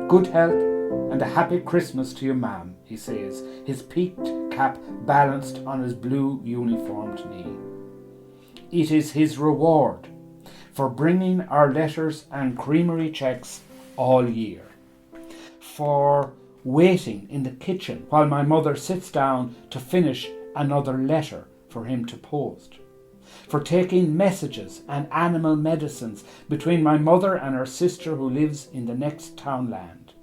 Good health and a happy Christmas to you, ma'am, he says, his peaked cap balanced on his blue uniformed knee. It is his reward for bringing our letters and creamery checks all year, for waiting in the kitchen while my mother sits down to finish another letter for him to post, for taking messages and animal medicines between my mother and her sister who lives in the next townland,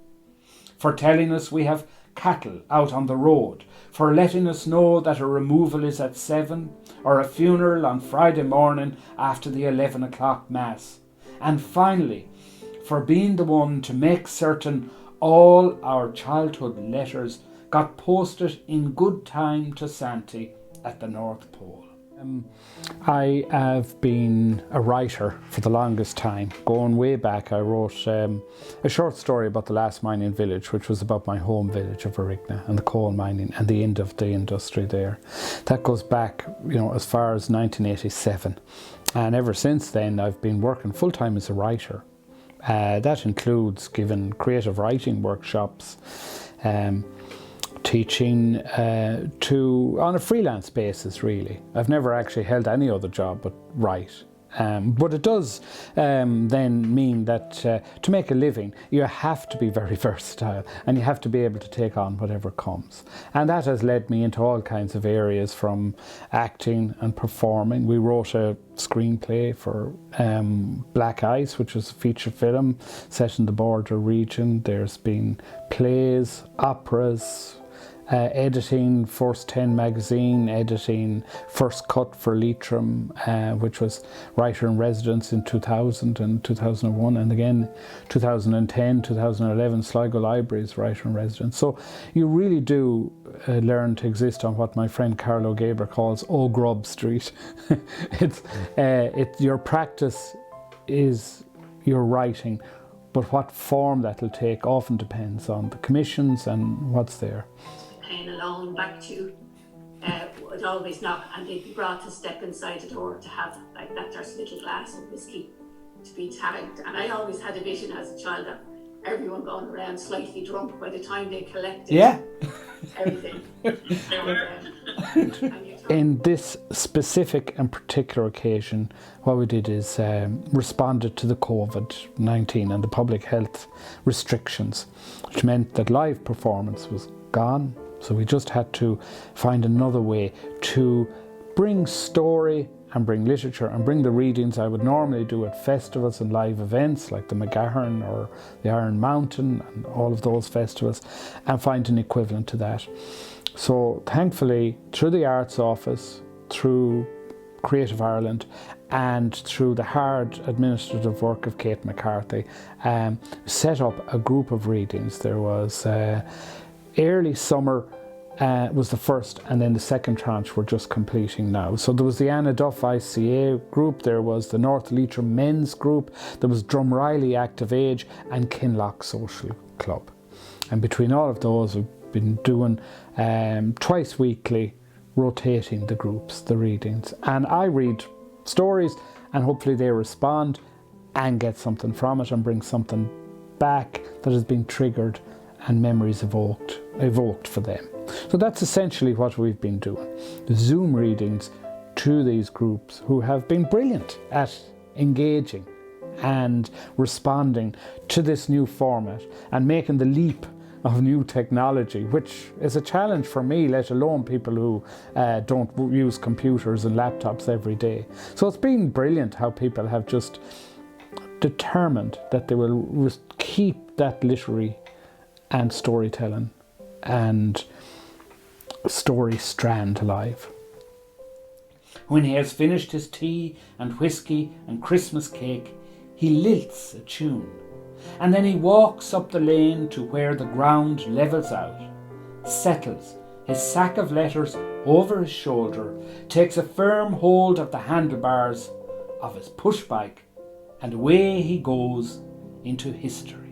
for telling us we have cattle out on the road, for letting us know that a removal is at 7 or a funeral on Friday morning after the 11 o'clock mass, and finally for being the one to make certain all our childhood letters got posted in good time to Santi at the North Pole. I have been a writer for the longest time. Going way back, I wrote a short story about the last mining village, which was about my home village of Arigna and the coal mining and the end of the industry there. That goes back, as far as 1987. And ever since then, I've been working full-time as a writer. That includes giving creative writing workshops, teaching on a freelance basis, really. I've never actually held any other job but write. But it does then mean that to make a living, you have to be very versatile and you have to be able to take on whatever comes. And that has led me into all kinds of areas, from acting and performing. We wrote a screenplay for Black Ice, which was a feature film set in the Border region. There's been plays, operas, editing First 10 magazine, editing First Cut for Leitrim, which was writer-in-residence in 2000 and 2001, and again 2010, 2011 Sligo Libraries writer-in-residence. So you really do learn to exist on what my friend Carlo Gaber calls O Grub Street. Your practice is your writing, but what form that'll take often depends on the commissions and what's there. Playing along back to would always knock, and they'd be brought to step inside the door to have like that there's little glass of whiskey to be tagged. And I always had a vision as a child of everyone going around slightly drunk by the time they collected everything. In this specific and particular occasion, what we did is responded to the COVID-19 and the public health restrictions, which meant that live performance was gone. So we just had to find another way to bring story and bring literature and bring the readings I would normally do at festivals and live events like the McGahern or the Iron Mountain and all of those festivals, and find an equivalent to that. So thankfully, through the Arts Office, through Creative Ireland, and through the hard administrative work of Kate McCarthy, set up a group of readings. There was early summer was the first, and then the second tranche we're just completing now. So there was the Anna Duff ICA group, there was the North Leitrim Men's Group, there was Drumreilly Active Age and Kinloch Social Club. And between all of those, we've been doing twice weekly, rotating the groups, the readings. And I read stories and hopefully they respond and get something from it and bring something back that has been triggered and memories evoked for them. So that's essentially what we've been doing. The Zoom readings to these groups who have been brilliant at engaging and responding to this new format and making the leap of new technology, which is a challenge for me, let alone people who don't use computers and laptops every day. So it's been brilliant how people have just determined that they will keep that literary and storytelling and story strand alive. When he has finished his tea and whiskey and Christmas cake, he lilts a tune, and then he walks up the lane to where the ground levels out, settles his sack of letters over his shoulder, takes a firm hold of the handlebars of his push bike, and away he goes into history.